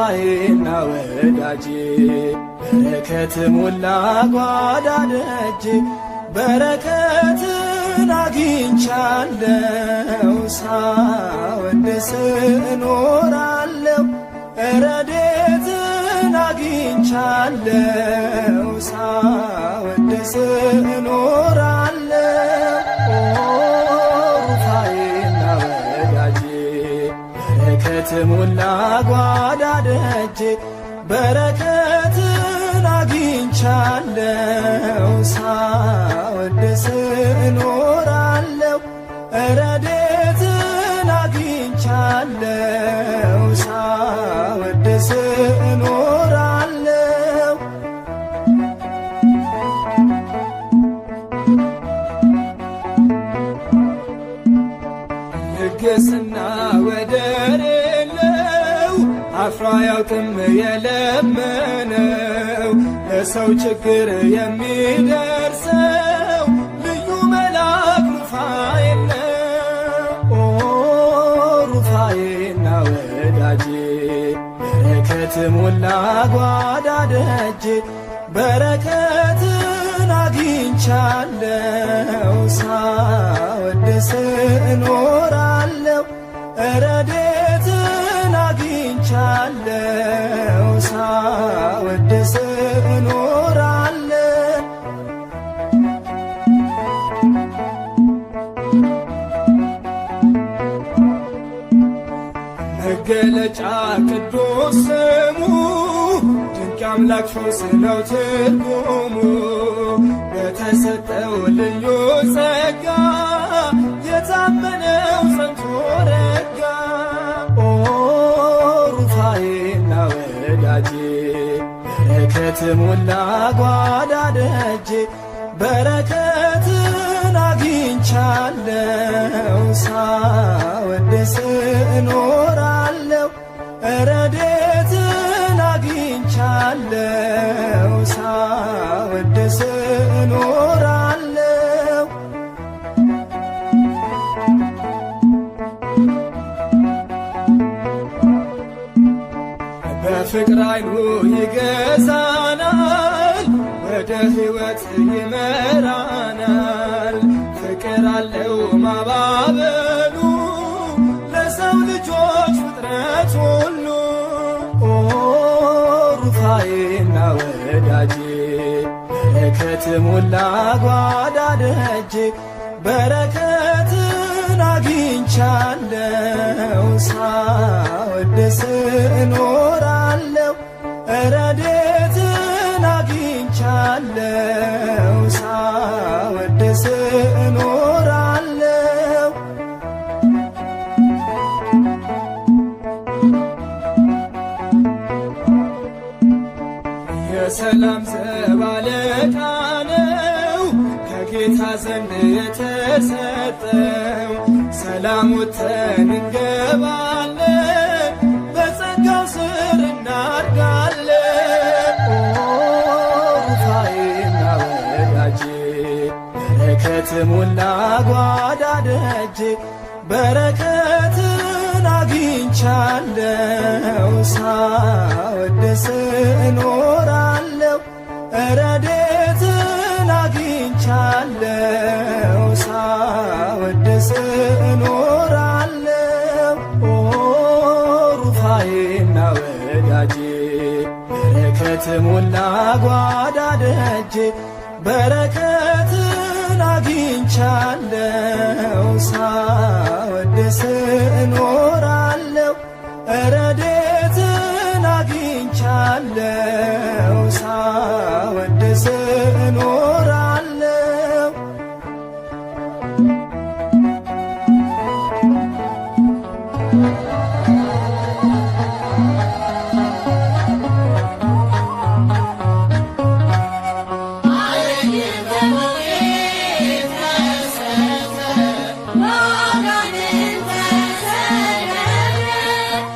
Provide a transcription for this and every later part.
ሩፋዬና ወዳጄ በረከት ሞላ ጓዳ ደጄ በረከትን አግኝቻለሁ ሳወድስ እኖራለሁ ረድኤትን አግኝቻለሁ ሳወድስ እኖራለሁ ሩፋዬና ወዳጄ በረከት ሞላ ጓዳ ደጄ በረከትን አግኝቻለሁ ሳወድስ እኖራለሁ ረድኤትን አግኝቻለሁ ሳወድስ እኖራለሁ ልግስና ወደር የለው አፍሮ አያውቅም የለመነው ለሰው ችግር የሚደርሰው ልዩ መልአክ ሩፋኤል ነው። ሩፋዬና ወዳጄ በረከት ሞላ ጓዳ ደጄ በረከትን አግኝቻለሁ ሳወድስ እኖራለሁ ረድኤትን አግኝቻለሁ ሳወድስ እኖራለሁ መገለጫ ቅዱስ ስሙ ድንቅ አምላክ ፈውስ ነው ትርጉሙ በተሰጠው ልዩ ጸጋ የታመነው ጸንቶ ረጋ ሩፋዬና ወዳጄ በረከት ሞላ ጓዳ ደጄ በረከትን አግኝቻለሁ ሳወድስ እኖራለሁ ረድኤትን አግኝቻለሁ ሳወድስ እኖራለሁ በፍቅር ኃይሉ ይገዛናል ወደ ሕይወት ይመራናል ፍቅር አለው ማባበሉ ለሰው ልጆች ፍጥረት ሁሉ ሩፋዬና ወዳጄ በረከት ሞላ ጓዳ ደጄ በረከትን አግኝቻለሁ ሳወድስ እኖራለሁ ረድኤትን አግኝቻለሁ ሳወድስ እኖራለሁ የሰላም ዘብ አለቃ ነው ከጌታ ዘንድ የተሰጠው ሰላም ወጥተን እንገባለን በጸጋው ስር እናድጋለን ሩፋዬና ወዳጄ በረከት ሞላ ጓዳ ደጄ በረከትን አግኝቻለሁ ሳወድስ እኖራለሁ ረድኤትን አግኝቻለሁ ሳወድስ እኖራለሁ ሩፋዬና ወዳጄ በረከት ሞላ ጓዳ ደጄ በረከትን አግኝቻለሁ ሳወድስ እኖራለሁ ረድኤትን አግኝቻለሁ ሳወድስ እኖራለሁ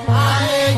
I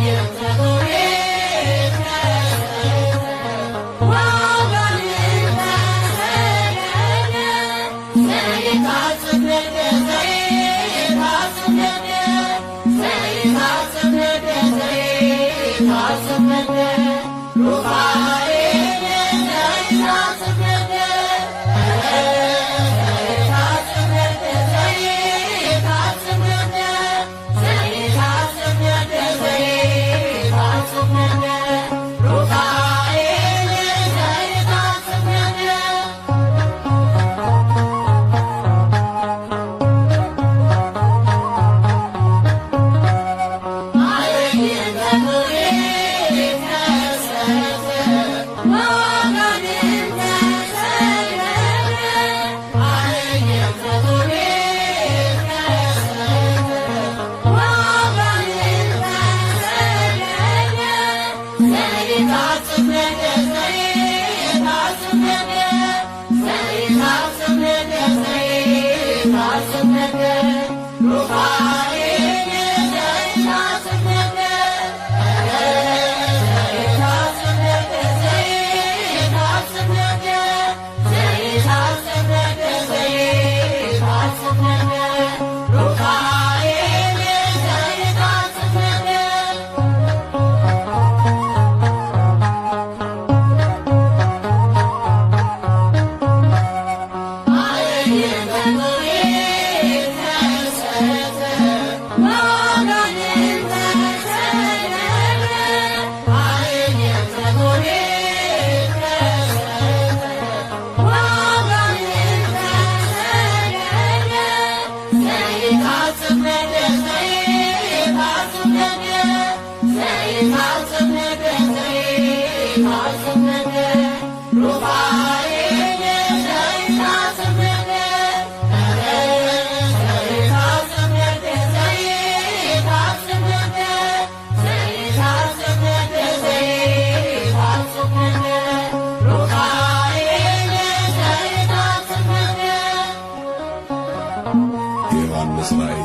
ዮሐንስ ራእይ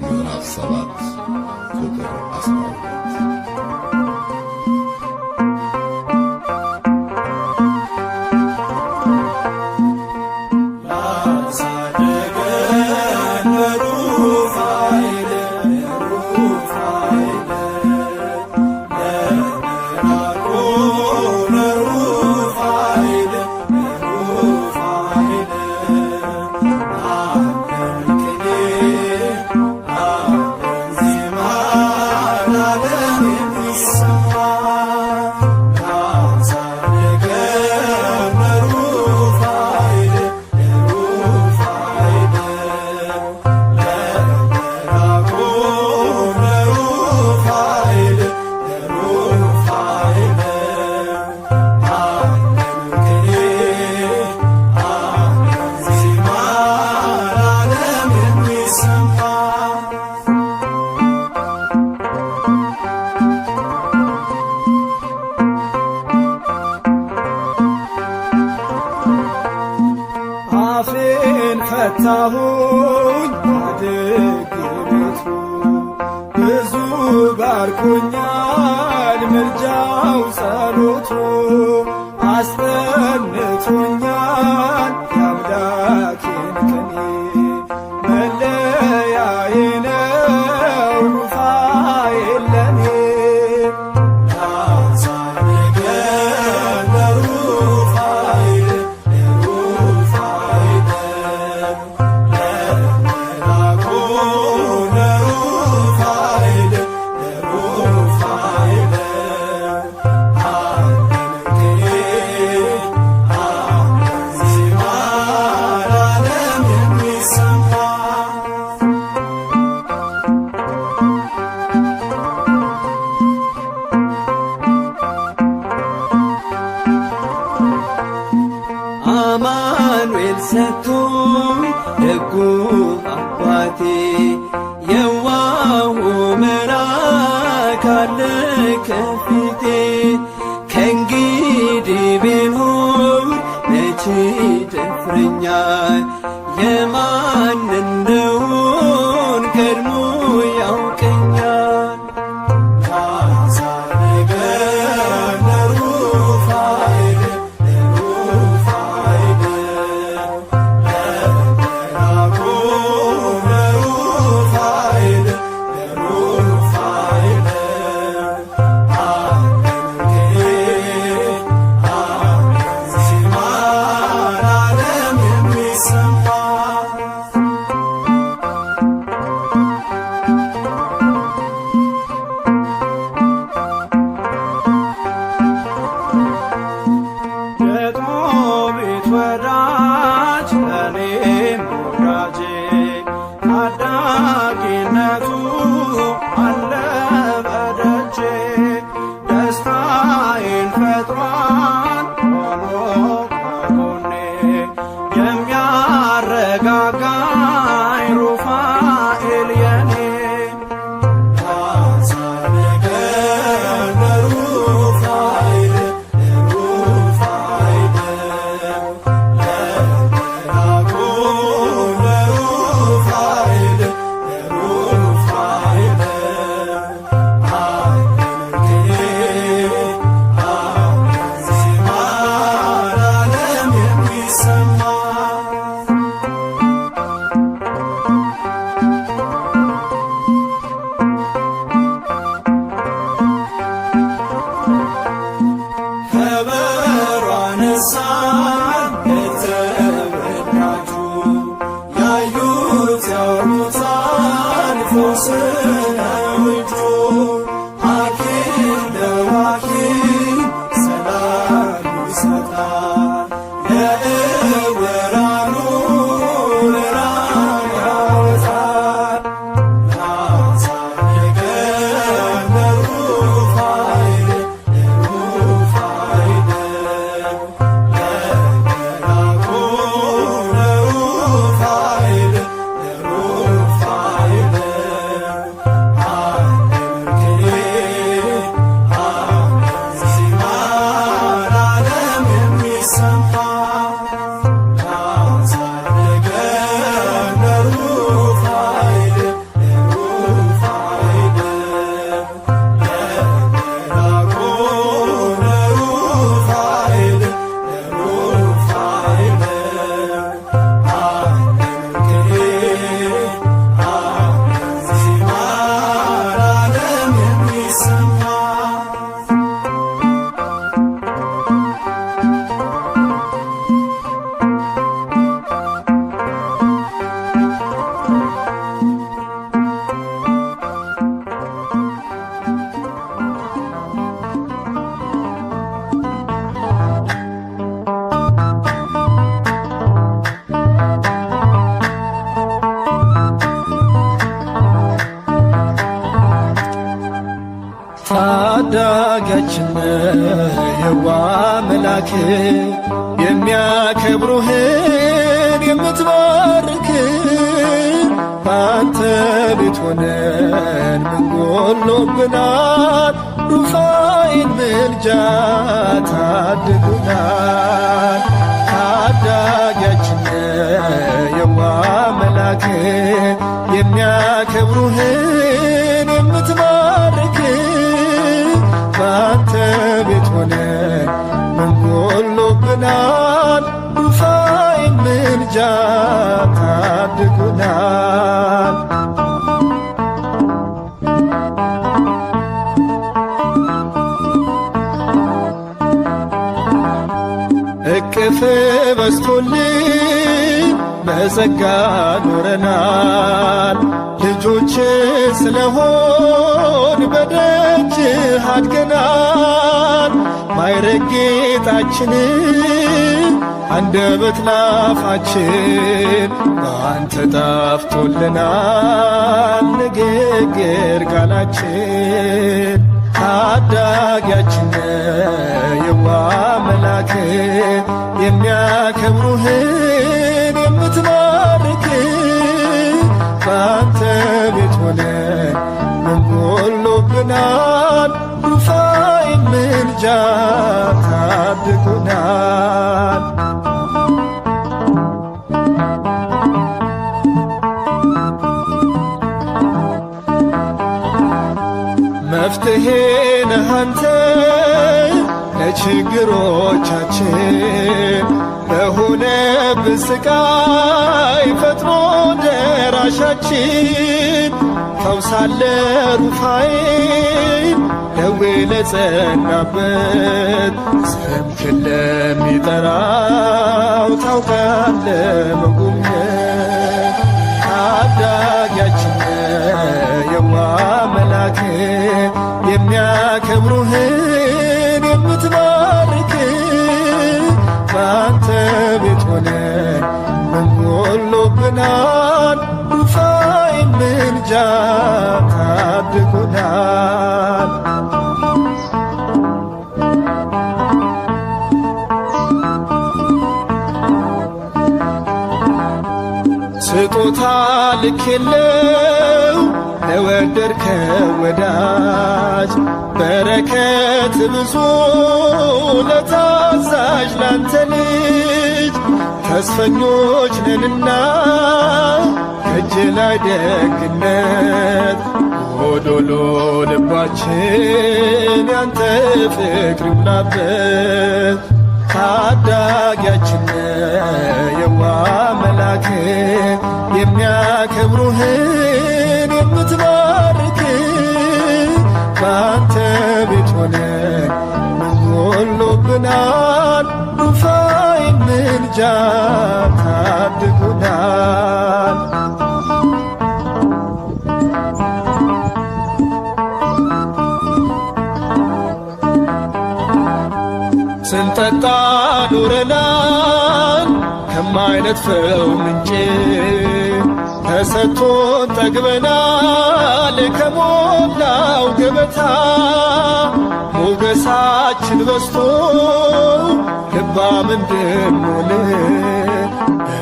ምዕራፍ 7 ቁጥር 7 ፈታሁኝ ደግነቱ ብዙ ባርኮኛል ምልጃው ጸሎቱ አስጠንቶኛል የአምላኬን ቅኔ መለያዬ ነው ሩፋኤል ለኔ አማኑኤል ሰጥቶኝ ደጉ አባቴ የዋሁ መልአክ አለ ከፊቴ ከእንግዲህ ቢሆን መቼ ይደፍረኛል የማን እንደሆን ቀድሞ ያውቀኛል። ይሰማ ታዳጊያችን የዋ መላክ የሚያከብሩህን የምትባርክ ባንተ ቤት ሆነን ምን ጎሎብናል? ሩፋኤል ምልጃ ታድጉናል። ታዳጊያችን የዋ መላክ የሚያከብሩህን የምትባርክ ባንተ ቤት ሆነን ምን ጎሎብናል? ሩፋኤል ምልጃ ታድጉናል። እቅፍ በስቶልን በጸጋ ኖረናል። ልጆች ስለሆን በደጅህ አድገናል። ማዕረግ ጌጣችንን አንደበት ላፋችን በአንተ ጣፍቶልናል። ንግግር ቃላችን ታዳጊያችን የዋ መላክ የሚያከብሩህን የምትባርክ ባንተ ቤት ሆነን ምን ጎሎብናል? ሩፋኤል ምልጃ ታድጉናል። መፍትሄ ነህ አንተ ለችግሮቻችን በሆነብን ስቃይ ፈጥኖ ደራሻችን ፈውሳለ ሩፋኤል ደዌ ለጸናበት ስምህን ለሚጠራው ታውቃለ መጎብኘት ታዳጊያችን የዋ መላክ የሚያከብሩህን የምትባርክ ባንተ ቤት ሆነን ምን ጎሎብናል? ሩፋኤል ምልጃ ታድጉናል። ስጦታ ልኬለው ለወደድከው ወዳጅ በረከት ብዙ ለታዛዥ ላንተ ልጅ ተስፈኞች ነንና ከእጅ ላይ ደግነት ጎዶሎ ልባችን ያንተ ፍቅር ይሙላበት። ታዳጊያችን የዋ መላክ የሚያከብሩህን የምትባርክ ባንተ ቤት ሆነን ምን ጎሎብናል? ሩፋኤል ምልጃ ታድጉናል። ስንጠጣ ኖረናል ከማይነጥፈው ምንጭ ተሰጥቶን ጠግበናል ከሞላው ገበታ ሞገሳችን በዝቶ ልባም እንድንሆን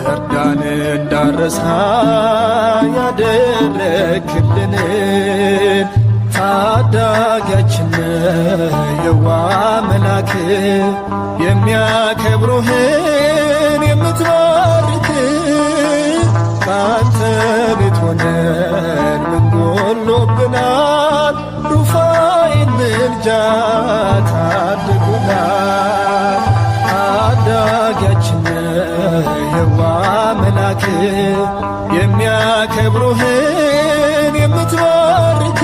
እርዳን እንዳረሳ ያደረክልንን ታዳጊያችን የዋ መላክ የሚያከብሩህን የምትባርክ ባንተ ቤት ሆነን ምን ጎሎብናል? ሩፋኤል ምልጃ ታድጉናል። ታዳጊያችን የዋ መላክ የሚያከብሩህን የምትባርክ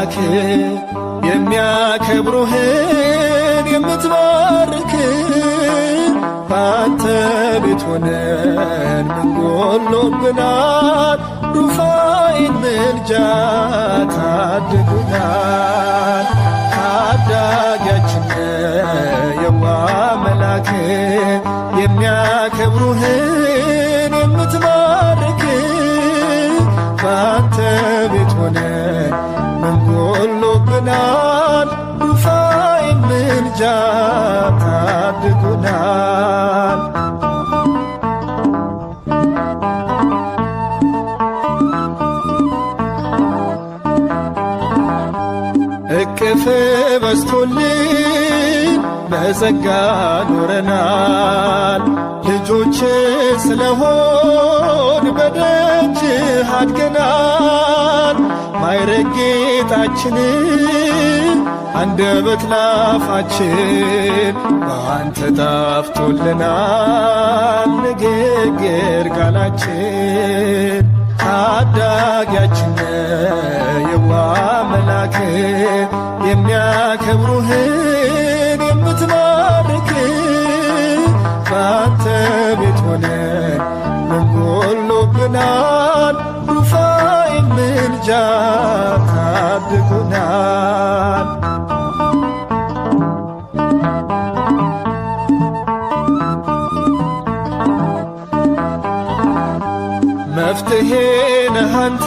መላክ የሚያከብሩህን የምትባርክ በአንተ ቤት ሆነን ምን ጎሎብናል? ሩፋኤል ምልጃ ታድጉናል። ታዳጊያችን የዋህ መላክ የሚያከብሩህን የምትባርክ በአንተ ቤት ሆነን ምን ጎሎብናል? ሩፋኤል ምልጃ ታድጉናል። እቅፍ በስቶልን በጸጋ ኖረናል። ልጆች ስለሆን በደጅህ አድገናል። ማዕረግ ጌጣችንን አንደበት ላፋችን በአንተ ጣፍቶልናል ንግግር ቃላችን። ታዳጊያችን የዋህ መላክ የሚያከብሩህን የምትባርክ በአንተ ቤት ሆነን ምን ጎሎብናል? ሩፋኤል ምልጃ ታድጉናል። መፍትሄ ነህ አንተ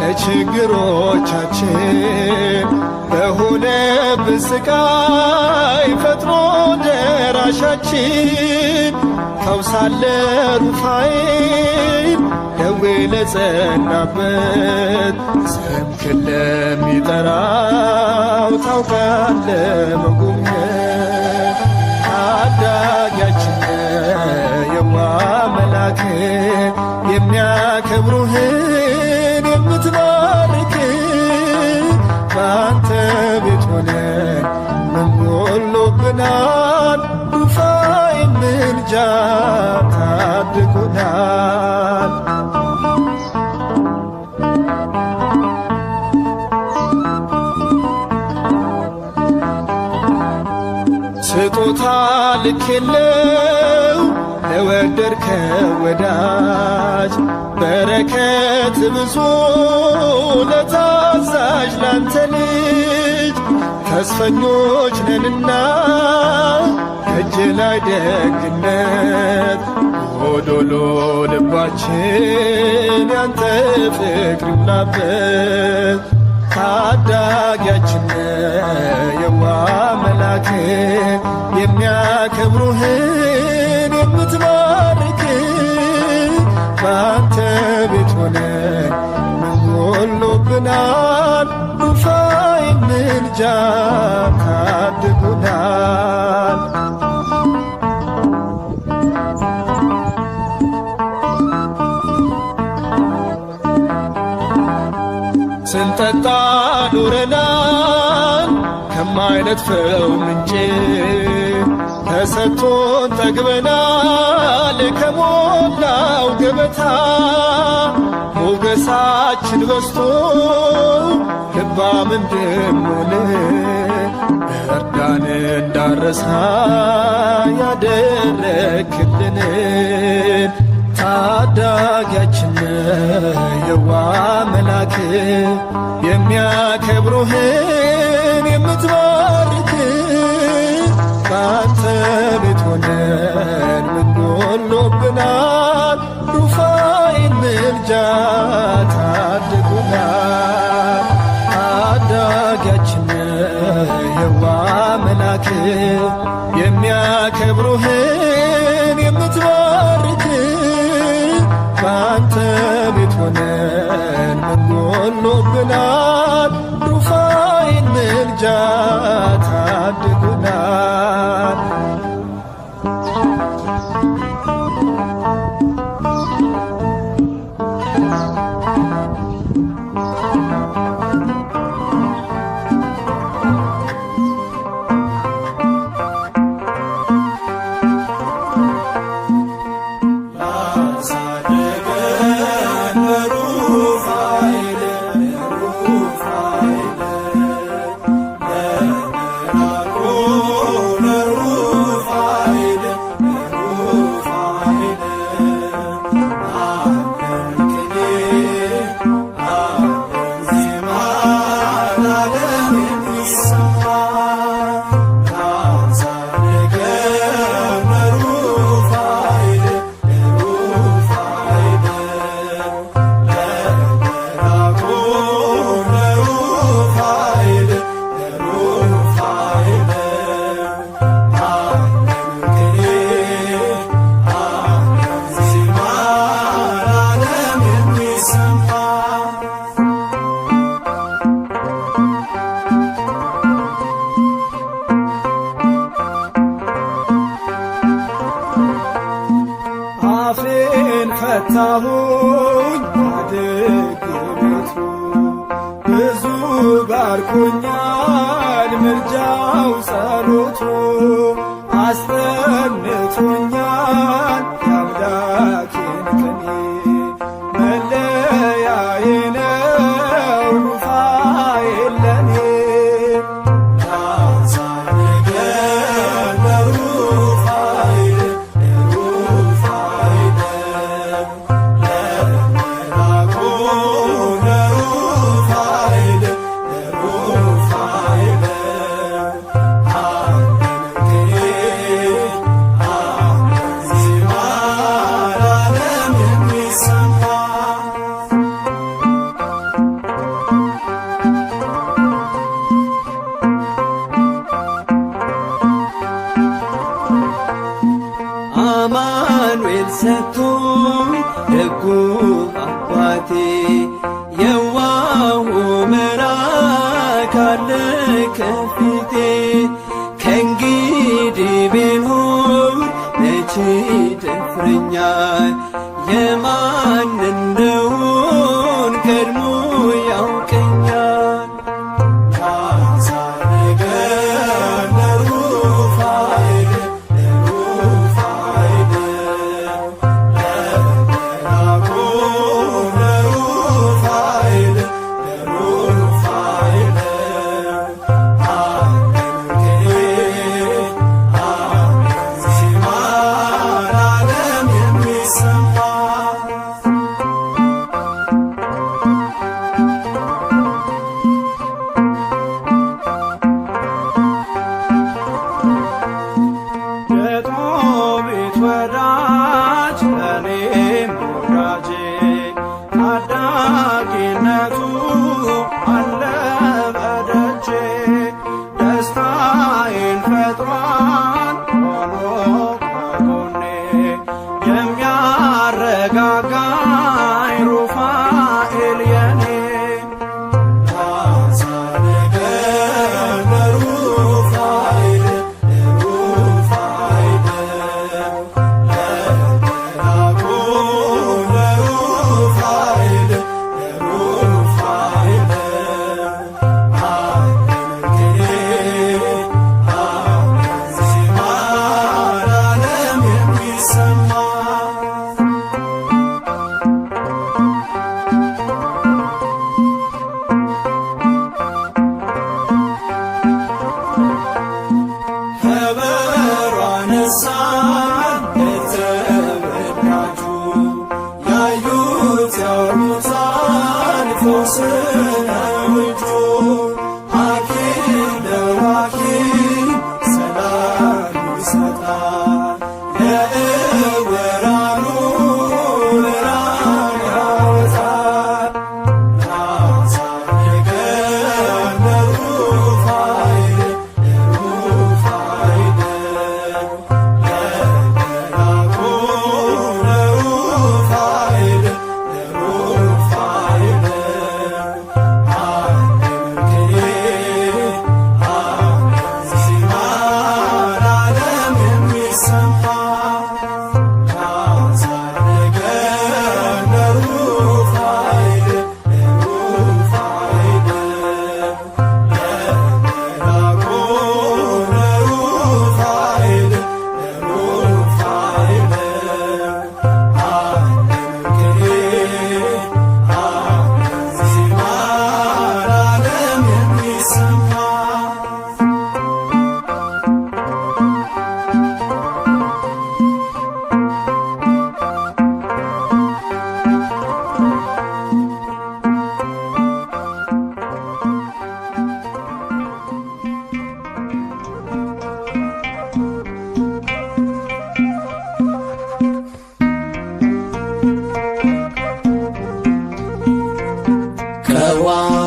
ለችግሮቻችን በሆነብን ስቃይ ፈጥኖ ደራሻችን። ፈውሳለ ሩፋኤል ደዌ ለጸናበት ስምህን ለሚጠራው ታውቃለ መጎብኘት። ታዳጊያችን የዋህ መላክ የሚያከብሩህን የምትባርክ በአንተ ቤት ሆነን ምን ጎሎብናል? ሩፋኤል ምልጃ ታድጉናል። ስጦታ ልክ የለው ለወደድከው ወዳጅ በረከት ብዙ ለታዛዥ ላንተ ልጅ። ተስፈኞች ነንና ከእጅ ላይ ደግነት ጎዶሎ ልባችን ያንተ ፍቅር ይሙላበት። ታዳጊያችን የዋህ መላክ የሚያከብሩህን የምትባርክ በአንተ ቤት ሆነን ምን ጎሎብናል? ሩፋኤል ምልጃ ታድጉናል። ስንጠጣ ኖረናል ከማይነጥፈው ምንጭ ተሰጥቶን ጠግበናል ከሞላው ገበታ። ሞገሳችን በዝቶ ልባም እንድንሆን እርዳን እንዳረሳ ያደረክልንን። ታዳጊያችን የዋህ መላክ የሚያከብሩህን የምትባርክ በአንተ ቤት ሆነን ምን ጎሎብናል? ሩፋኤል ምልጃ ታድጉናል። ታዳጊያችን የዋህ መላክ የሚያከብሩህን የምትባርክ በአንተ ቤት ሆነን ምን ጎሎብናል? ሩፋኤል ምልጃ ታድጉናል። ያሳደገን በሩፋኤል ፈታሁኝ አድጌ ቤቱ ብዙ ባርኮኛል ምልጃው ጸሎቱ አስጠንቶኛል የአምላኬን ቅኔ መለያዬ ነው ሩፋኤል ለኔ አማኑኤል ሰጥቶኝ ደጉ አባቴ የዋሁ መልአክ አለ ከፊቴ ከእንግዲህ ቢሆን መቼ ይደፍረኛል የማን እንደሆን ቀድሞ ያውቀኛል ታዳጊነቱ አለ በደጄ ደስታዬን ፈጥሯል ሆኖ ከጎኔ የሚያረጋጋኝ ሩፋኤል የኔ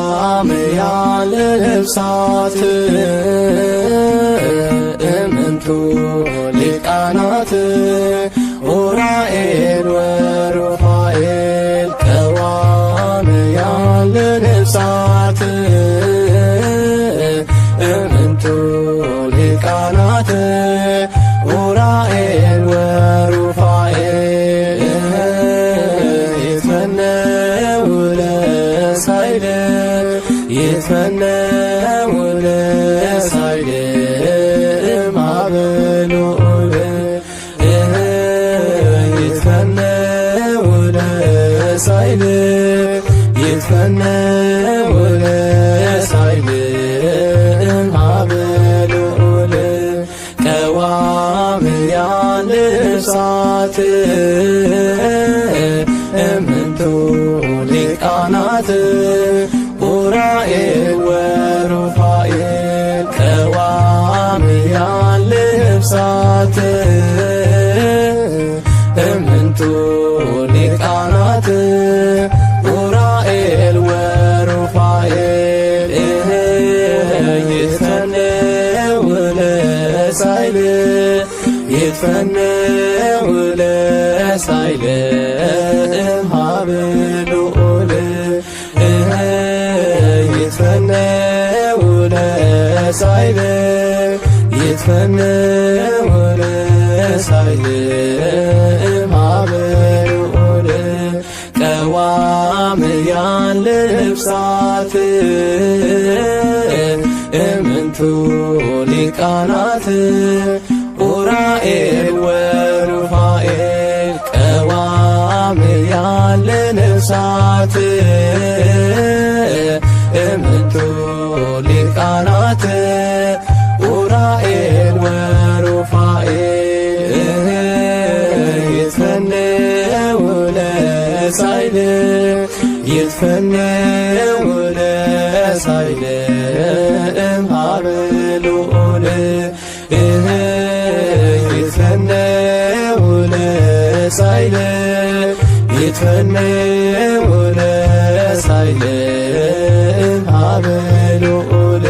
ቀዋምያን ነፍሳት እምንቱ ሊቃናት ኡራኤል ወሩፋኤል ቀዋምያን ነፍሳት እምንቱ ሊቃናት ኡራኤል ወሩፋኤል ቀዋምያን ልብሳት እምንቱ ሊቃናት ኡራኤል ወሩፋኤል ቀዋምያን ልብሳት እምንቱ ሊቃናት ኡራኤል ወሩፋኤል ይትፈነው ለሳይል ይትፈነው ለሳይል እምሃበ ልዑል ይትፈነው ለሳይል ይትፈነው ለሳይል እምሃበ ልዑል ቀዋምያን ልብሳት እምንቱ ሊቃናት ኡራኤል ወሩፋኤል ቀዋምያን ልብሳት እምንቱ ሊቃናት ኡራኤል ወሩፋኤል ይትፈነው ለሳይል ይትፈነው ለሳይል እምሃበ ልዑል ይትፈነው ለሳይል ይትፈነው ለሳይል እምሃበ ልዑል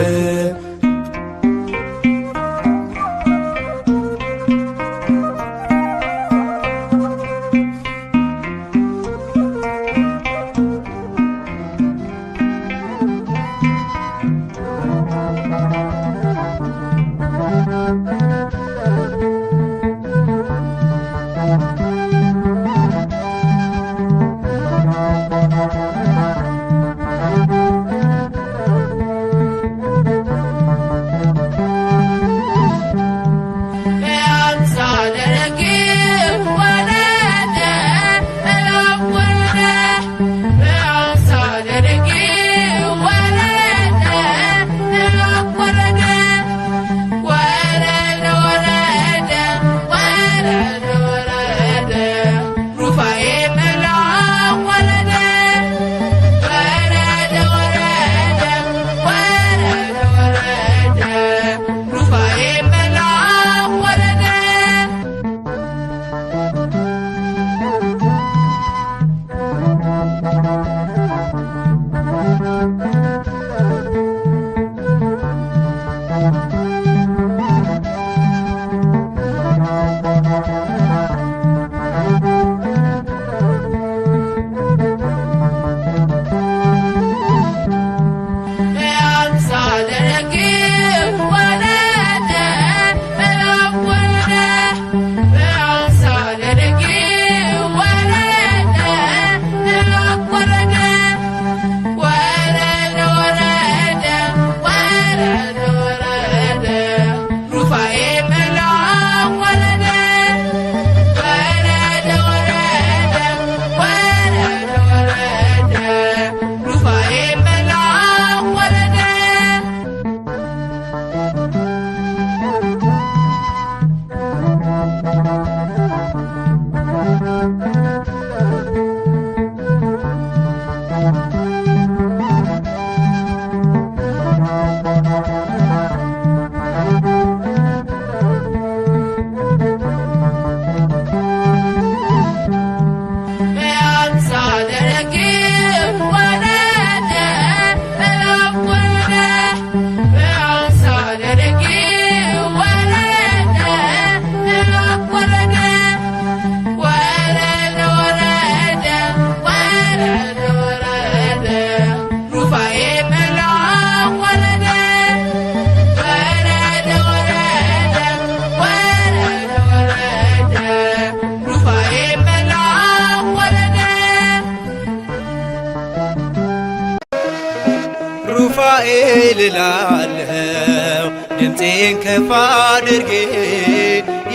ሩፋኤል እላለሁ ድምፄን ከፍ አድርጌ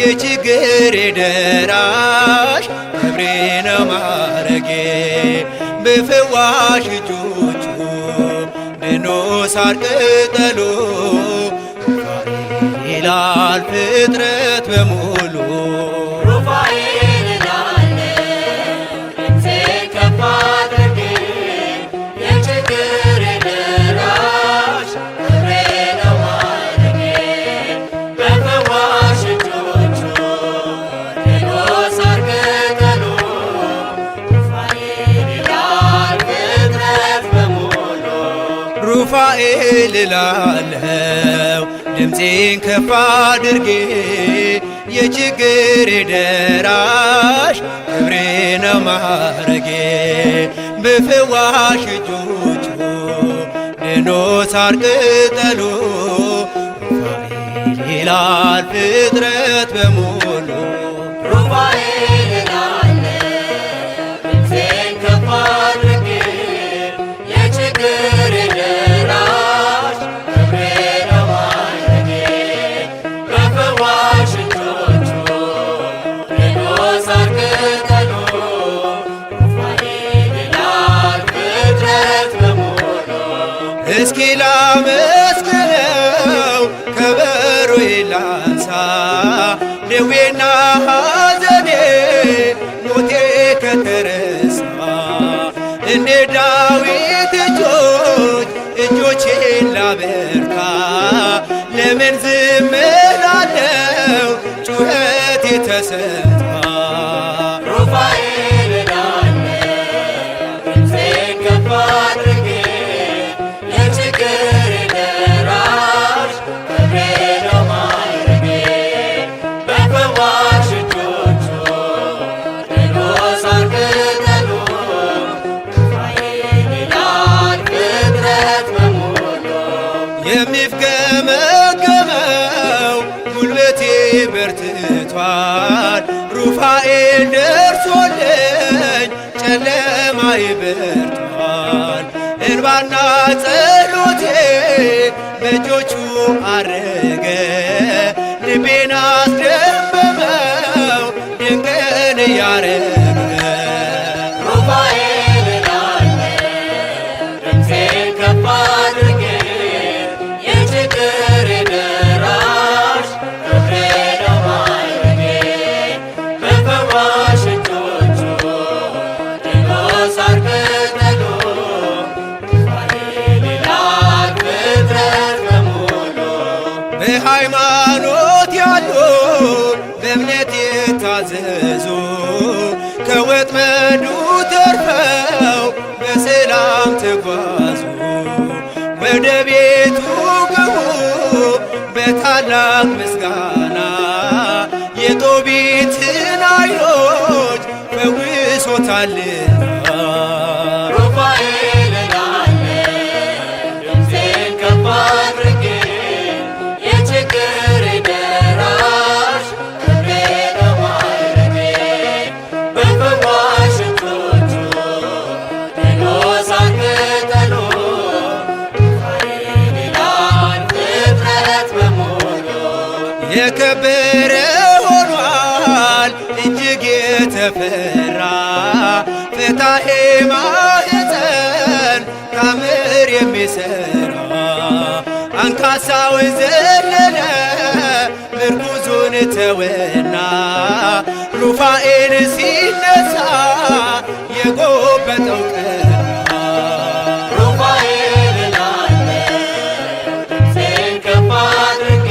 የችግሬ ደራሽ ክብሬ ነው ማረጌ በፈዋሽ እጆቹ ድኖ ሳር ቅጠሉ ሩፋኤል ይላል ፍጥረት በሙሉ ሩፋኤል እላለሁ ድምፄን ከፍ አድርጌ የችግሬ ደራሽ ክብሬ ነው ማዕረጌ በፈዋሽ እጆቹ ድኖ ሳር ቅጠሉ ሩፋኤል ይላል ፍጥረት በሙሉ ሩፋኤል እላለሁ ድምፄን ከፍ አድርጌ የችግሬ ደራሽ ክብሬ ነው ማዕረጌ በፈዋሽ እጆቹ ድኖ ሳር ቅጠሉ ሩፋኤል ይላል ፍጥረት በሙሉ ሩፋኤል እላለሁ ድምፄን ከፍ አድርጌ የችግሬ ደራሽ ክብሬ ነው ማዕረጌ በፈዋሽ እጆቹ ድኖ ሳር ቅጠሉ ሩፋኤል ይላል ፍጥረት በሙሉ እስኪ ላመስግነው ከበሮዬ ላንሳ ደዌና ሐዘኔ ሞቴ ከተረሳ እንደ ዳዊት እጆቼን ላበርታ ለምን ዝም እላለሁ ጩኸቴ ተሰምታ ሩፋኤል እላለሁ ድምፄን ከፍ አድርጌ የችግሬ ደራሽ ክብሬ ነው ማዕረጌ በፈዋሽ እጆቹ ድኖ ሳር ቅጠሉ ሩፋኤል ይላል ፍጥረት በሙሉ የሚፍገመገመው ጉልበቴ በርትቷል ሩፋኤል ደርሶልኝ ጨለማዬ በርቷል እንባና ጸሎቴ በእጆቹ አረገ ልቤን አስደመመው ድንቅን እያረገ ሩፋኤል እላለሁ ድምፄን ከፍ አድርጌ የችግሬ ደራሽ ክብሬ ነው ማዕረጌ በፈዋሽ እጆቹ ድኖ ሳር ቅጠሉ ሩፋኤል ይላል ፍጥረት በሙሉ በሃይማኖት ያሉ በእምነት የታዘዙ ከወጥመዱ ተርፈው በሰላም ተጓዙ ወደ ቤቱ ግቡ በታላቅ ምስጋና የጦቢትን ዓይኖች ፈውሶታልና ሩፋኤል እላለሁ ድምፄን ከፍ አድርጌ የችግሬ ደራሽ ክብሬ ነው ማዕረጌ በፈዋሽ እጆቹ ድኖ ሳር ቅጠሉ ሩፋኤል ይላል ፍጥረት በሙሉ የከበረ ሆኗል እጅግ የተፈራ ፍታሄ ማኅፀን ታምር የሚሠራ አንካሳው ዘለለ ምርኩዙን ተወና ሩፋኤል ሲነሳ የጎበጠው ቀና ሩፋኤል እላለሁ ድምፄን ከፍ አድርጌ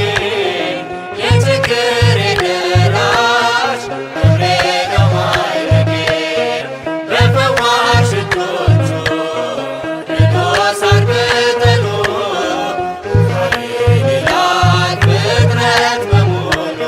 የችግሬ ደራሽ ክብሬ ነው ማዕረጌ በፈዋሽ እጆቹ ድኖ ሳር ቅጠሉ ሩፋኤል ይላል ፍጥረት በሙሉ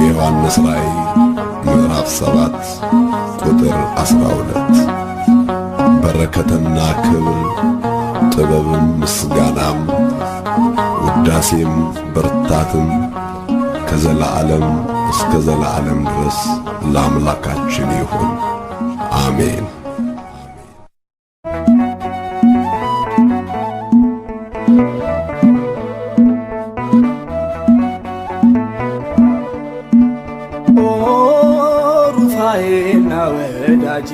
ዮሐንስ ራእይ ምዕራፍ 7 ቁጥር 12 በረከትና ክብር ጥበብም ምስጋናም ውዳሴም ብርታትም ከዘላለም እስከ ዘላለም ድረስ ለአምላካችን ይሁን፣ አሜን። ሩፋኤና ወዳጄ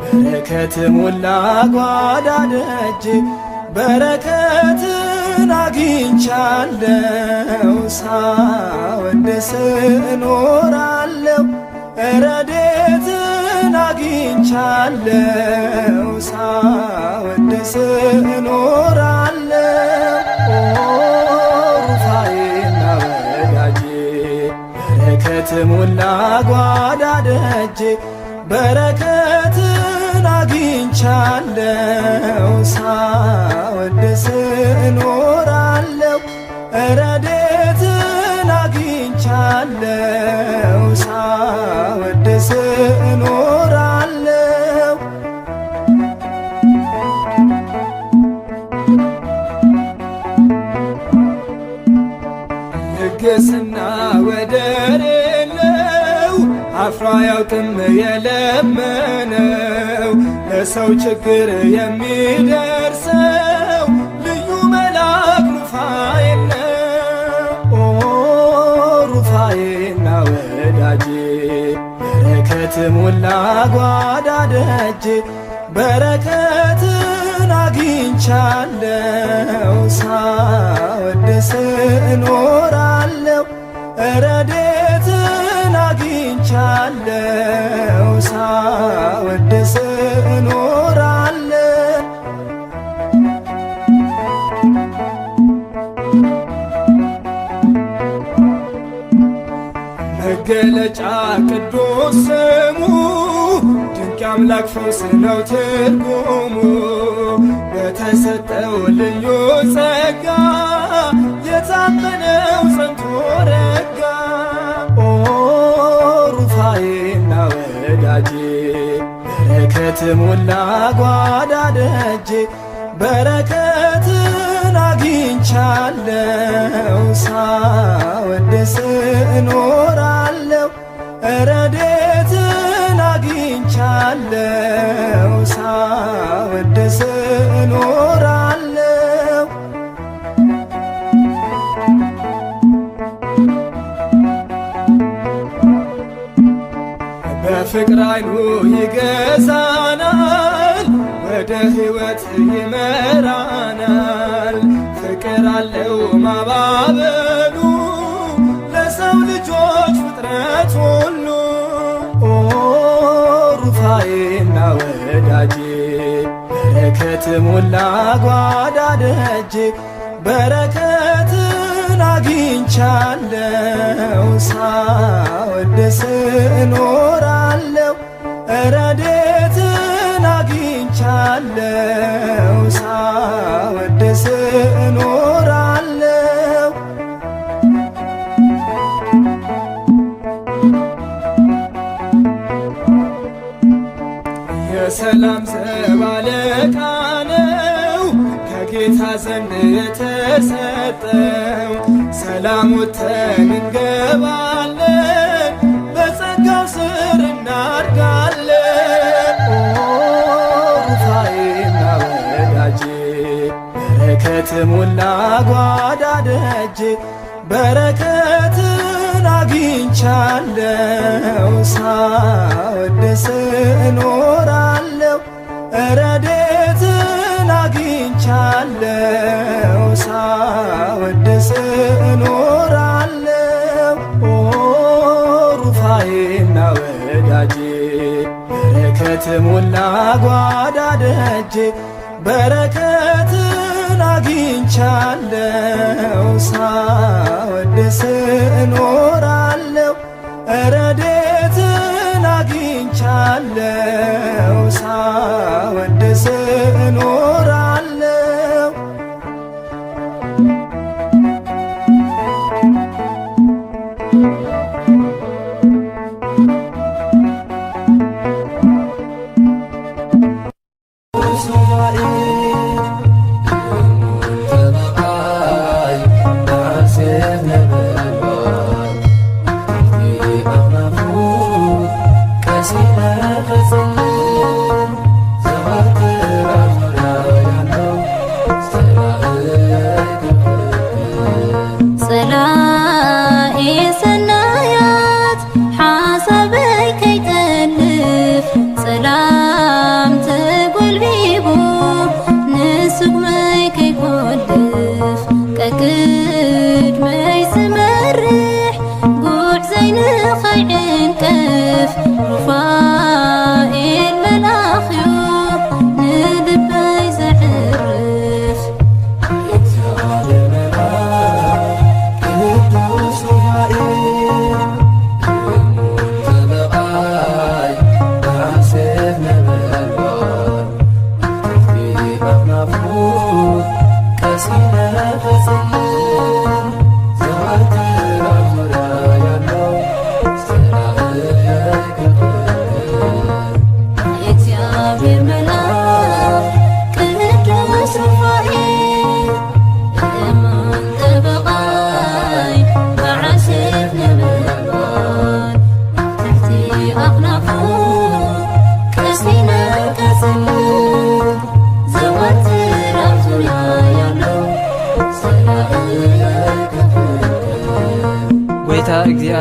በረከት ሞላ ጓዳ ደጄ በረከትን አግኝቻለሁ ሳወድስ እኖራለሁ ረድኤትን አግኝቻለሁ ሳወድስ እኖራለሁ ሩፋኤና ወዳጄ በረከት ሞላ ጓዳ ደጄ በረከትን አግኝቻለሁ ሳወድስ እኖራለሁ ረድኤትን አግኝቻለሁ ሳወድስ እኖራለሁ ልግስና ወደር የለው አፍሮ አያውቅም የለመነው ለሰው ችግር የሚደርሰው ልዩ መልአክ ሩፋኤል ነው። ሩፋኤና ወዳጄ በረከት ሞላ ጓዳ ደጄ በረከትን አግኝቻለሁ ሳወድስ እኖራለሁ ረድኤትን አግኝቻለሁ ሳወድስ እኖራለሁ መገለጫ ቅዱስ ስሙ ድንቅ አምላክ ፈውስ ነው ትርጉሙ በተሰጠው ልዩ ጸጋ የታመነው ጸንቶ ረጋ ሩፋኤና ወዳጄ በረከት ሞላ ጓዳ ደጄ በረከትን አግኝቻለሁ ሳወድስ እኖራለሁ ረድኤትን አግኝቻለሁ ሳወድስ እኖራለሁ በፍቅር አይኑ ይገዛናል ወደ ሕይወት ይመራናል ፍቅር አለው ማባበሉ ለሰው ልጆች ፍጥረት ሁሉ ሩፋኤና ወዳጄ በረከት ሞላ ጓዳ ደጄ በረከትን አግኝቻለሁ ሳወድስ እኖራለሁ ረድኤትን አግኝቻለሁ ሳወድስ እኖራለሁ የሰላም ዘብ አለቃ ነው ከጌታ ዘንድ የተሰጠው ሰላም ወጥተን እንገባለን በጸጋው ስር እናድጋለን ሩፋኤና ወዳጄ በረከት ሞላ ጓዳ ደጄ በረከትን አግኝቻለሁ ሳወድስ እኖራለሁ ረድኤትን አግኝቻለሁ ሳወድስ እኖራለሁ ሩፋኤና ወዳጄ በረከት ሞላ ጓዳ ደጄ በረከትን አግኝቻለሁ ሳወድስ እኖራለሁ ረድኤትን አግኝቻለሁ ሳወድስ እኖራለሁ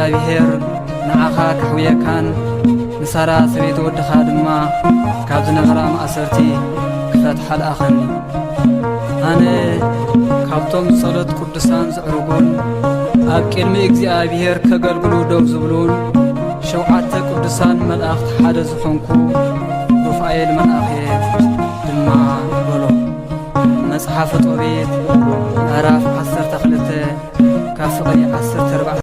እግዚኣብሔር ንዓኻ ክሕውየካን ንሳራ ሰበይቲ ወድኻ ድማ ካብ ዝነበራ ማእሰርቲ ክፈትሓልኣኸኒ ኣነ ካብቶም ጸሎት ቅዱሳን ዝዕርጉን ኣብ ቅድሚ እግዚኣብሔር ከገልግሉ ደው ዝብሉን 7 ቅዱሳን መላእኽቲ ሓደ ዝኾንኩ ሩፋኤል መልአኽ ድማ በሎ መጽሓፈ ጦቢት ምዕራፍ 12 ካብ ፍቕዲ 14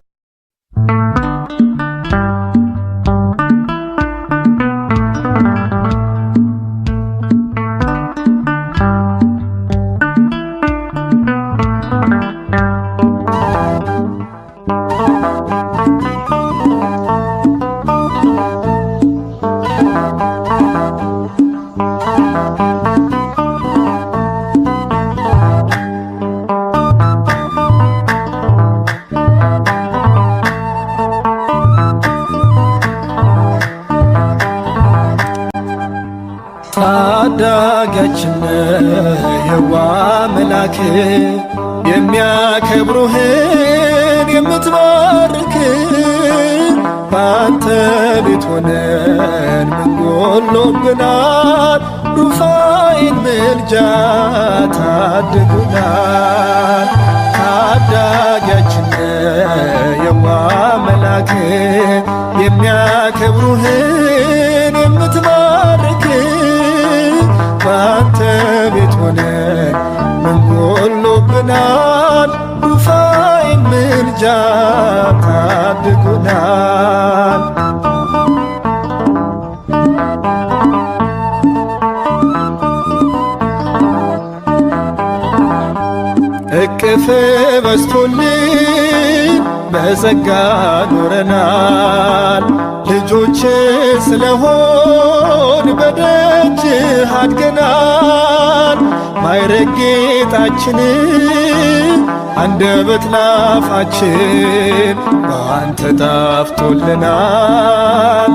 ታዳጊያችን የዋ መላክ የሚያከብሩህን የምትባርክ ባንተ ቤት ሆነን ምን ጎሎብናል? ሩፋኤል ምልጃ ታድጉናል። ታዳጊያችን የዋ መላክ የሚያከብሩህን የምትባርክ ባንተ ቤት ሆነን ምን ጎሎብናል? ሩፋኤል ምልጃ ታድጉናል። እቅፍ በስቶልን በጸጋ ኖረናል። ልጆች ስለሆን በደጅህ አድገናል። ማዕረግ ጌጣችን አንደበት ላፋችን በአንተ ጣፍጦልናል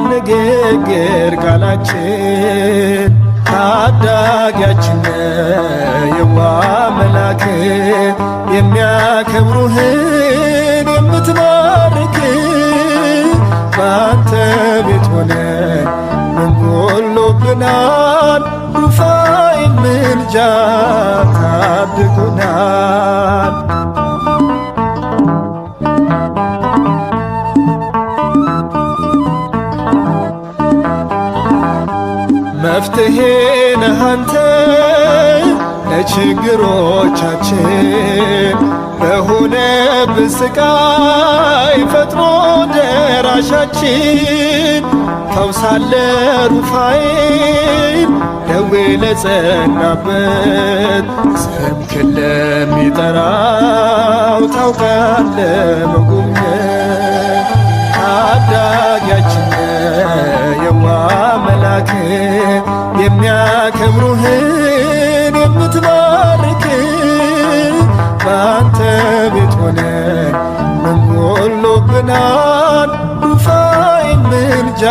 ንግግር ቃላችን። ታዳጊያችን የዋ መላክ የሚያከብሩህን የምትባርክ ባንተ ቤት ሆነን ምን ጎሎብናል? ሩፋኤል ምልጃ ታድጉናል። መፍትሄ ነህ አንተ ለችግሮቻችን በሆነብን ስቃይ ፈጥኖ ደራሻችን። ፈውሳለ ሩፋኤል ደዌ ለጸናበት ስምህን ለሚጠራው ታውቃለ መጎብኘት። ታዳጊያችን የዋ መላክ የሚያከብሩህን የምትባርክ ባንተ ቤት ሆነን ምን ጎሎብናል? ሩፋኤል ምልጃ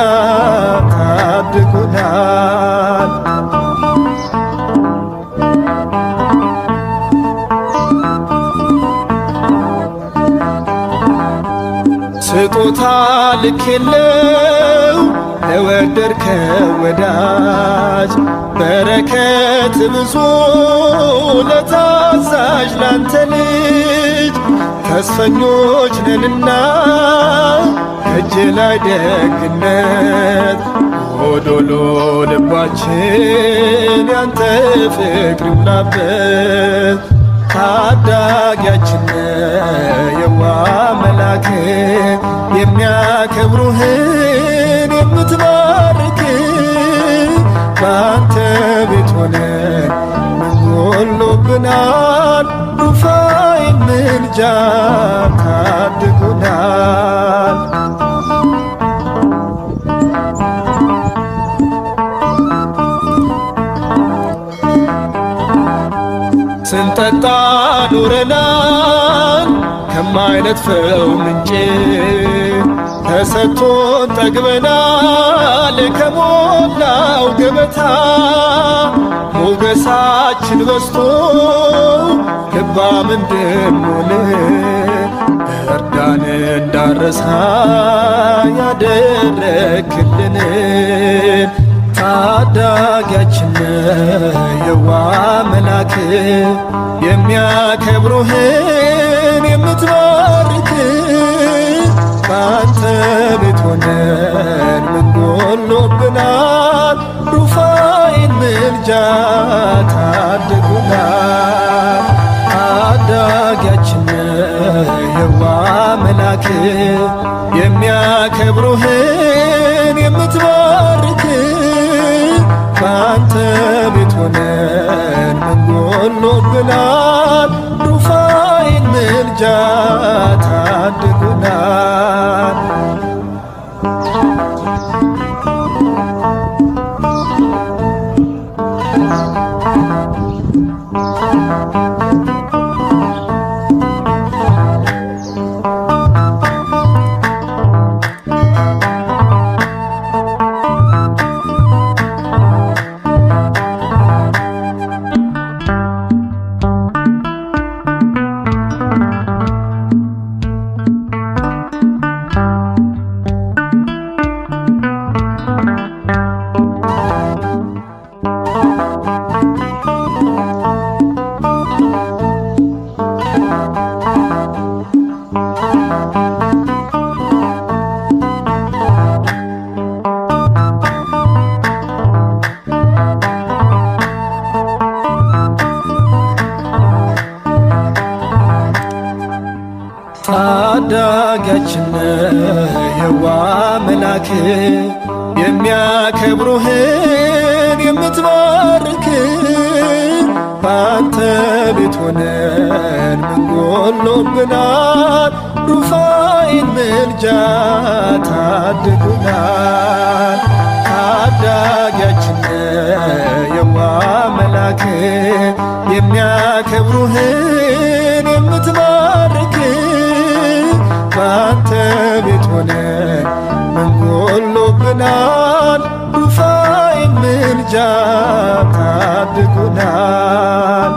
ታድጉናል። ስጦታ ልኬለው ለወደድከው ወዳጅ በረከት ብዙ ለታዛዥ ላንተ ልጅ። ተስፈኞች ነንና ከእጅ ላይ ደግነት ጎዶሎ ልባችን ያንተ ፍቅር ይሙላበት። ታዳጊያችን የዋ መላክ የሚያከብሩህን የምትባርክ ባንተ ቤት ሆነን ምን ጎሎብናል? ሩፋኤል ምልጃ ታድጉናል። ስንጠጣ ኖረናል ከማይነጥፈው ምንጭ ተሰጥቶን ጠግበናል ከሞላው ገበታ። ሞገሳችን በዝቶ ልባም እንድንሆን እርዳን እንዳረሳ ያደረክልንን ታዳጊያችን የዋ መላክ የሚያከብሩህን የምትባርክ በአንተ ቤት ሆነን ምን ጎሎብናል? ሩፋኤል ምልጃ ታድጉናል። ታዳጊያችን የዋ መላክ የሚያከብሩህን የምትባርክ በአንተ ቤት ሆነን ምን ጎሎብናል? ሩፋኤል ምልጃ ታድጉናል። ታዳጊያችን የዋ መላክ የሚያከብሩህን የምትባርክ በአንተ ቤት ሆነን ምን ጎሎብናል? ሩፋኤል ምልጃ ታድጉናል። ታዳጊያችን የዋ መላክ የሚያከብሩህን የምትባርክ በአንተ ቤት ሆነን ምን ጎሎብናል? ሩፋኤል ምልጃ ታድጉናል።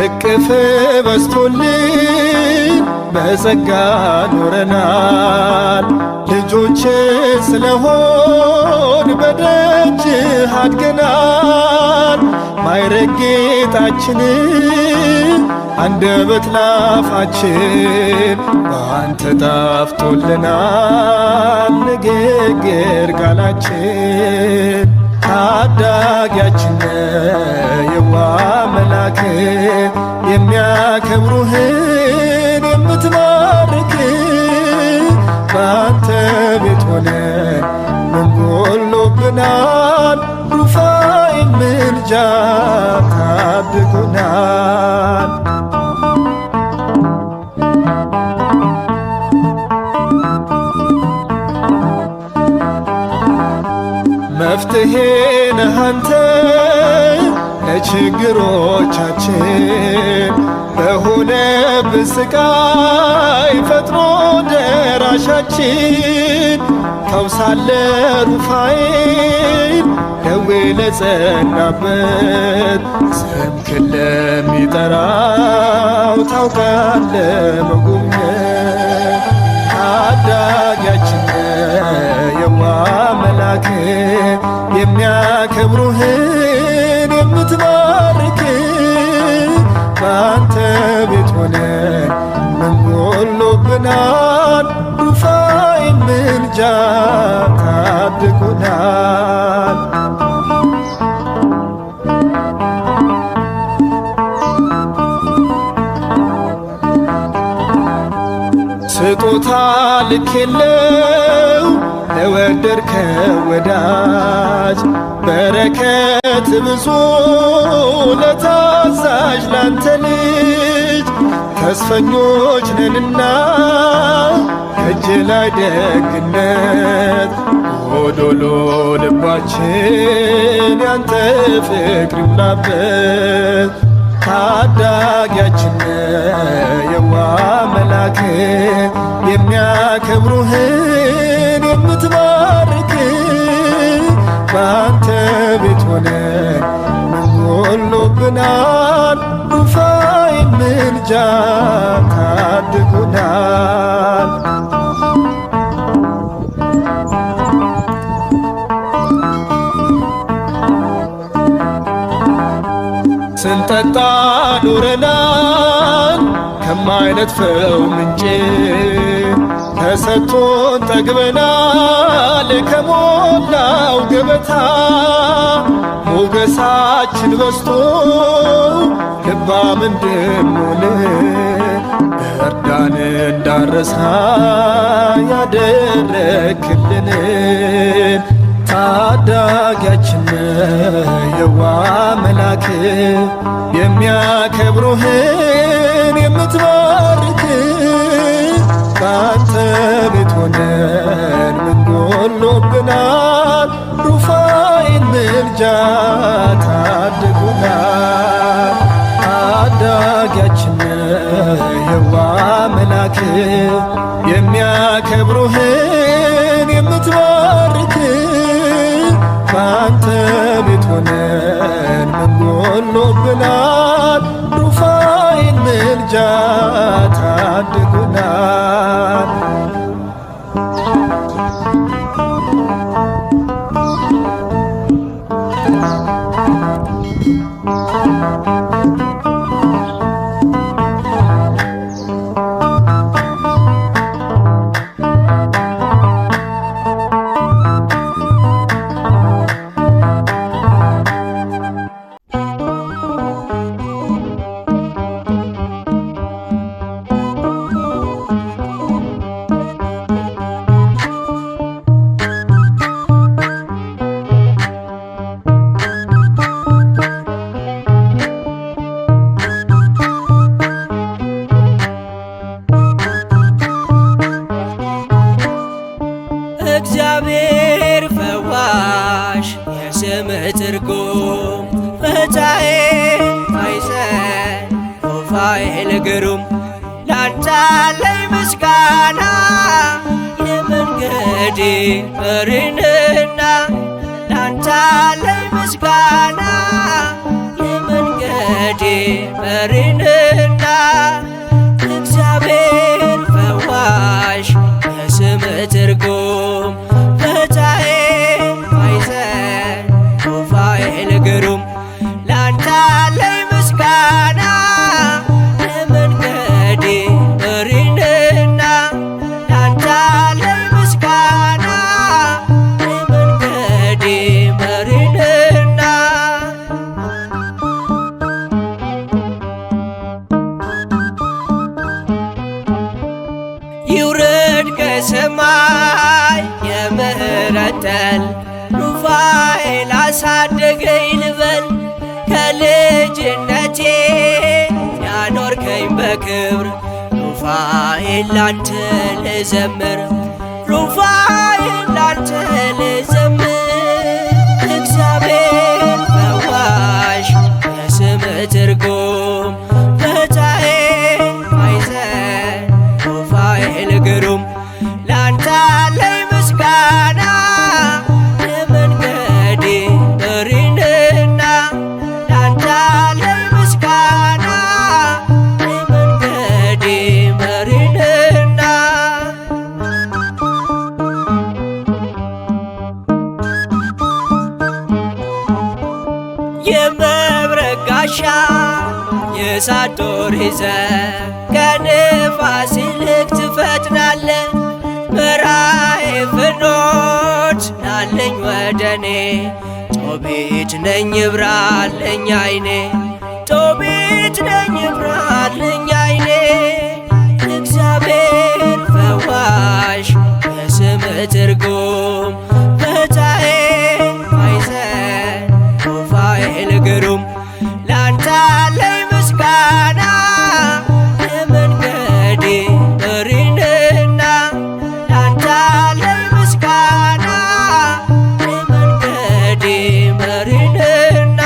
እቅፍ በስቶልን በጸጋ ኖረናል። ልጆች ስለሆን በደጅህ አድገናል። ማዕረግ ጌጣችን አንደበት ላፋችን በአንተ ጣፍቶልናል። ንግግር ቃላችን ታዳጊያችን የዋ መላክ የሚያከብሩህን የምትባርክ በአንተ ቤት ሆነን ምን ጎሎብናል? ሩፋኤል ምልጃ ታድጉናል። መፍትሄ ነህ አንተ ለችግሮቻችን በሆነብን ስቃይ ፈጥኖ ደራሻችን ፈውሳለ ሩፋኤል ደዌ ለጸናበት ስምህን ለሚጠራው ታውቃለ መጎብኘት ታዳጊያችን የዋ መላክ የሚያከብሩህን የምትባርክ በአንተ ቤት ሆነን ምን ጎሎብናል? ሩፋኤል ምልጃ ታድጉናል። ስጦታ ልኬለው ለወደድከው ወዳጅ በረከት ብዙ ለታዛዥ ላንተ ልጅ ተስፈኞች ነንና ከእጅ ላይ ደግነት ጎዶሎ ልባችን ያንተ ፍቅር ይሙላበት ታዳጊያችን የዋ መላክ የሚያከብሩህን የምትባርክ ባንተ ቤት ሆነን ምን ጎሎብናል? ሩፋኤል ምልጃ ታድጉናል። ስንጠጣ ኖረናል ከማይነጥፈው ምንጭ ተሰጥቶን ጠግበናል ከሞላው ገበታ። ሞገሳችን በዝቶ ልባም እንድንሆን እርዳን እንዳንረሳ ያደረክልንን። ታዳጊያችን የዋ መላክ የሚያከብሩህን የምትባርክ በአንተ ቤት ሆነን ምን ጎሎብናል? ሩፋኤል ምልጃ ታድጉናል። ታዳጊያችን የዋ መላክ የሚያከብሩህን የምትባርክ በአንተ ቤት ሆነን ምን ጎሎብናል? ሩፋኤል ምልጃ ታድጉናል። እግዚአብሔር ፈዋሽ የስምህ ትርጉም ፈታዬ አይዘን ሩፋኤል ግሩም ላንተ አለኝ ምስጋና የመንገዴ መሪንና ላንተ አለኝ ምስጋና የመንገዴ መሪንና እግዚአብሔር ፈዋሽ የስምህ ትርጉም ፈታዬ አይዘን ሩፋኤል ግሩም ላንተ አለኝ ምስጋና የመንገዴ መሪንና ላንተ አለኝ ምስጋና የመንገዴ መሪንና ይውረድ ከሰማይ የምህረት ጠል ሩፋኤል አሳደገኝ ልበል ከልጅነቴ ያኖርከኝ በክብር ሩፋኤል ላንተ ልዘምር ሩፋኤል ላንተ ልዘምር እግዚአብሔር ፈዋሽ የስምህ ትርጉም ፈታዬ አይዘን ሩፋኤል ግሩም ላንተ አለኝ ምስጋና የመንገዴ መሪንና ላንተ አለኝ ምስጋና የመንገዴ መሪንና የመብረቅ ጋሻ የእሳት ጦር ይዘህ ከንፋስ ይልቅ ትፈጥናለህ መራዬ ፍኖት ናለኝ ወደኔ ጦቢት ነኝ ይብራልኝ አይኔ ጦቢት ነኝ ይብራልኝ አይኔ እግዚአብሔር ፈዋሽ የስምህ ትርጉም ፈታዬ አይዘን ሩፋኤል ግሩም ላንተ አለኝ ምስጋና የመንገዴ መሪንና ላንተ አለኝ ምስጋና የመንገዴ መሪንና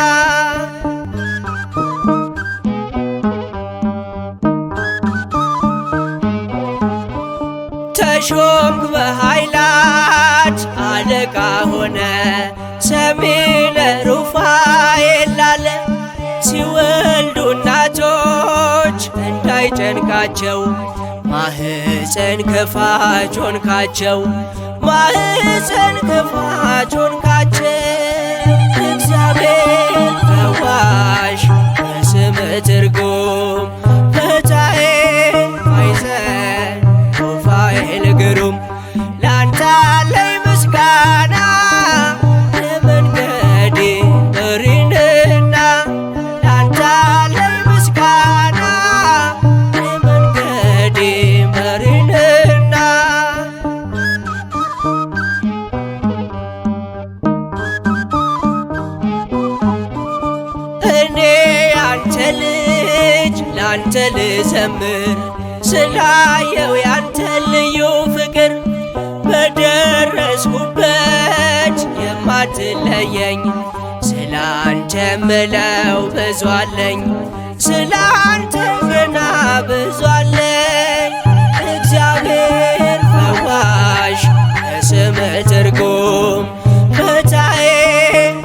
ተሾምክ በኃይላት አለቃ ሆነ ሰሚ ለሩፋኤል ላለ ሲወልዱ እናቶች እንዳይጨንቃቸው ማህፀን ከፋች ሆንካቸው ማህፀን ከፋች ሆንካቸው። እግዚአብሔር ፈዋሽ በስም ትርጉም ፈታዬ ማይዘን ሩፋኤል ግሩም ላንተ አለኝ ምስጋና ለመንገዴ መሪንና ላንተ አለኝ ምስጋና ለመንገዴ መሪንና እኔ ያንተ ልጅ ላንተ ልዘምር ስላየው ያንተ ልዩ ፍቅር በደረስኩበት የማትለየኝ ስላንተ ምለው ብዙ አለኝ ስላንተ ገና ብዙ አለኝ። እግዚአብሔር ፈዋሽ በስም ትርጉም ፈታዬ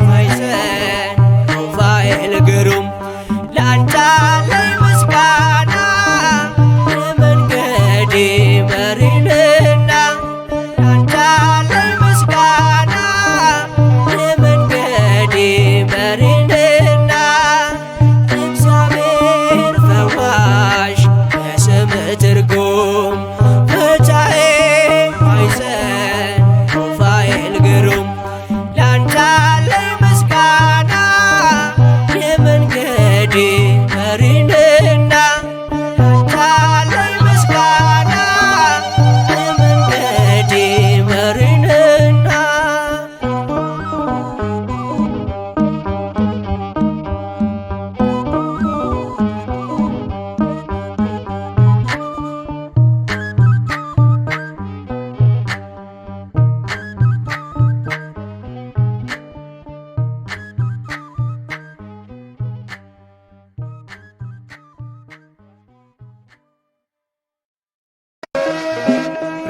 ማይዘን ሩፋኤል ግሩም ላንተ አለኝ ምስጋና ለመንገዴ መሪንና ላንተ አለኝ ምስጋና ለመንገዴ መሪንና እግዚአብሔር ፈዋሽ በስም ትርጉም ፈታዬ ማይዘን ሩፋኤል ግሩም ላንተ አለኝ ምስጋና የመንገዴ መሪንና ላንተ አለኝ ምስጋና የመንገዴ መሪንና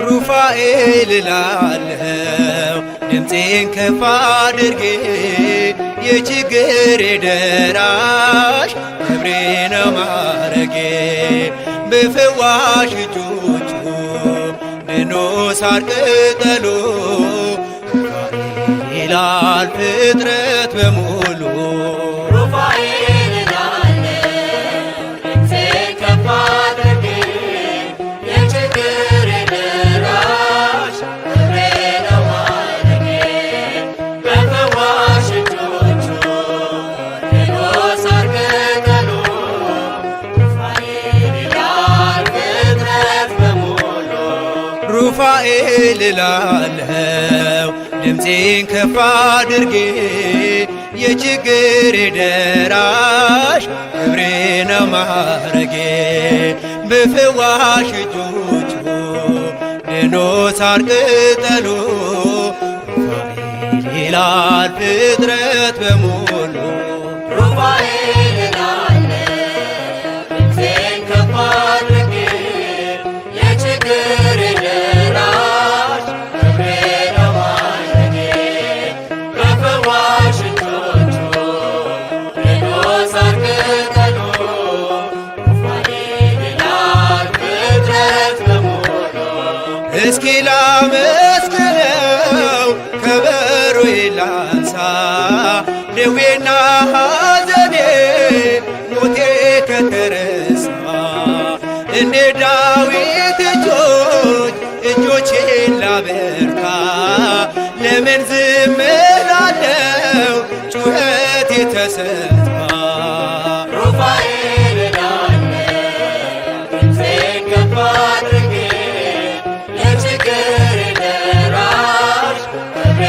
ሩፋኤል እላለሁ ድምፄን ከፍ አድርጌ የችግሬ ደራሽ ክብሬ ነው ማረጌ በፈዋሽ እጆቹ ድኖ ሳር ቅጠሉ ሩፋኤል ይላል ፍጥረት በሙሉ ሩፋኤል እላለሁ ድምፄን ከፍ አድርጌ የችግሬ ደራሽ ክብሬ ነው ማረጌ በፈዋሽ እጆቹ ድኖ ሳር ቅጠሉ ሩፋኤል ይላል ፍጥረት በሙሉ ሩፋኤል እላለሁ ድምፄን ከፍ አድርጌ የችግሬ ደራሽ ክብሬ ነው ማረጌ በፈዋሽ እጆቹ ድኖ ሳር ቅጠሉ ሩፋኤል ይላል ፍጥረት በሙሉ ሩፋኤል እላለሁ ድምፄን ከፍ አድርጌ የችግሬ ደራሽ ክብሬ ነው ማረጌ በፈዋሽ እጆቹ ድኖ ሳር ቅጠሉ ሩፋኤል ይላል ፍጥረት በሙሉ እስኪ ላመስግነው ከበሮዬ ላንሳ ደዌና ሐዘኔ ሞቴ ከተረሳ እንደ ዳዊት እጆቼን ላበርታ ለምን ዝም እላለሁ ጩኸቴ ተሰማ ሩፋኤል እላለሁ ድምፄን ከፍ አድርጌ የችግሬ ደራሽ ክብሬ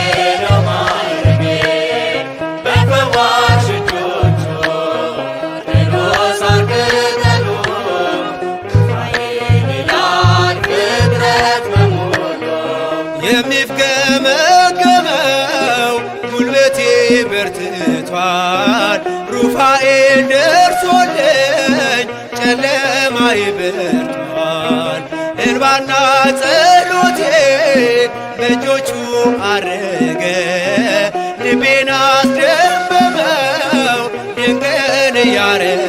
ነው ማረጌ በፈዋሽ እጆቹ ድኖ ሳር ቅጠሉ ሩፋኤል ይላል ፍጥረት በሙሉ የሚፍገመገመው ጉልበቴ በርትቷል ሩፋኤል ደርሶልኝ ጨለማዬ በርቷል እንባና ጸሎቴ በእጆቹ አረገ ልቤን አስደመመው ድንቅን እያረገ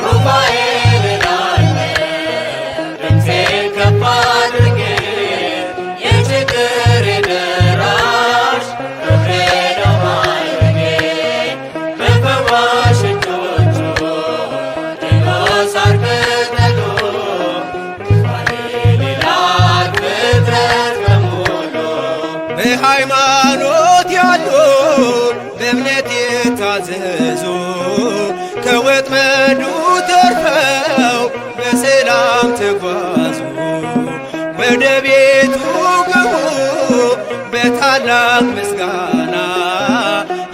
ሩፋኤል እላለሁ ድምፄን ከፍ አድርጌ የችግሬ ደራሽ ክብሬ ነው ማዕረጌ በፈዋሽ እጆቹ ድኖ ሳር ቅጠሉ ሩፋኤል ይላል ፍጥረት በሙሉ በሃይማኖት ያሉ በእምነት የታዘዙ ከወጥመዱ ተርፈው በሰላም ተጓዙ። ወደ ቤቱ ግቡ በታላቅ ምስጋና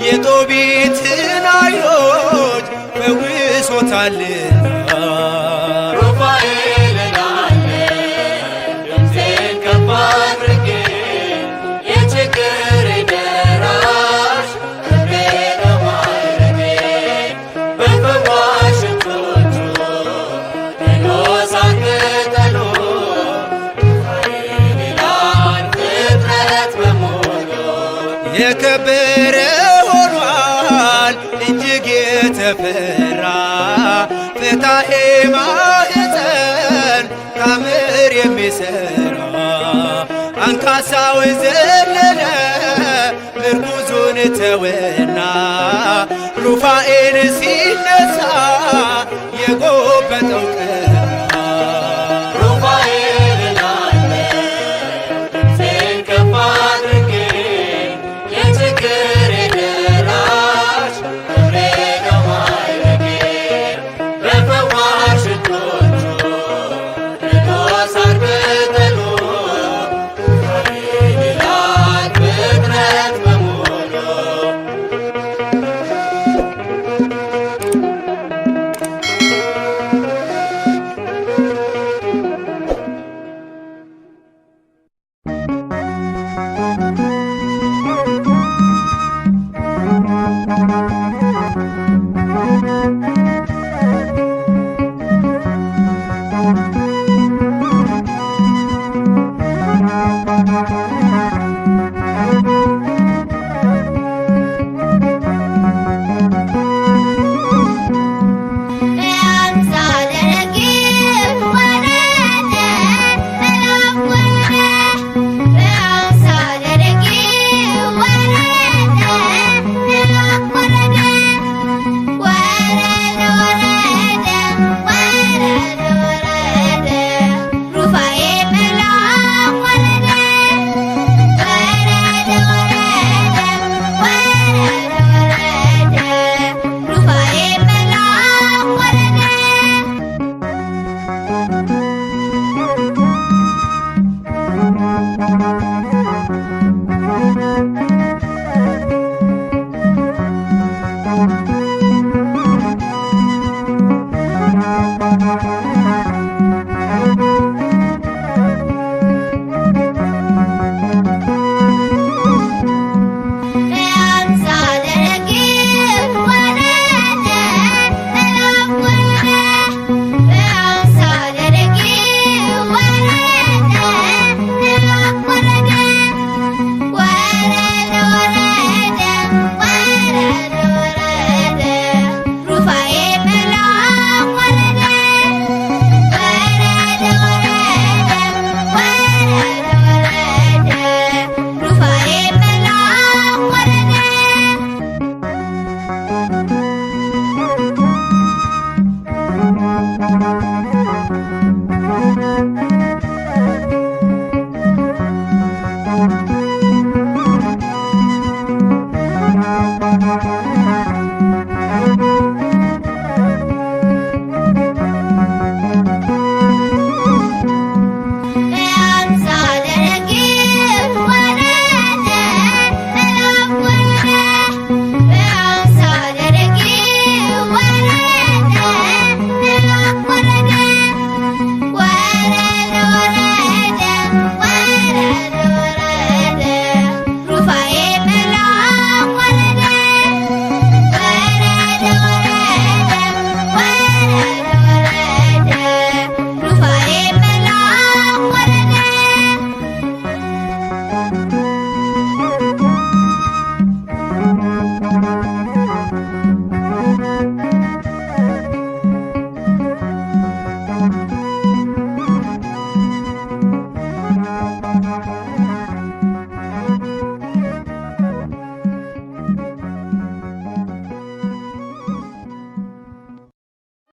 የጦቢትን ዓይኖች ፈውሶታልና ሩፋኤል እላለሁ ድምፄን ከፍ አድርጌ የችግሬ ደራሽ ክብሬ ነው ማዕረጌ በፈዋሽ እጆቹ ድኖ ሳር ቅጠሉ ሩፋኤል ይላል ፍጥረት በሙሉ የከበረ ሆኗል እጅግ የተፈራ ፍታሔ ማኅፀን ታምር የሚሠራ አንካሳው ዘለለ ምርኩዙን ተወና ሩፋኤል ሲነሳ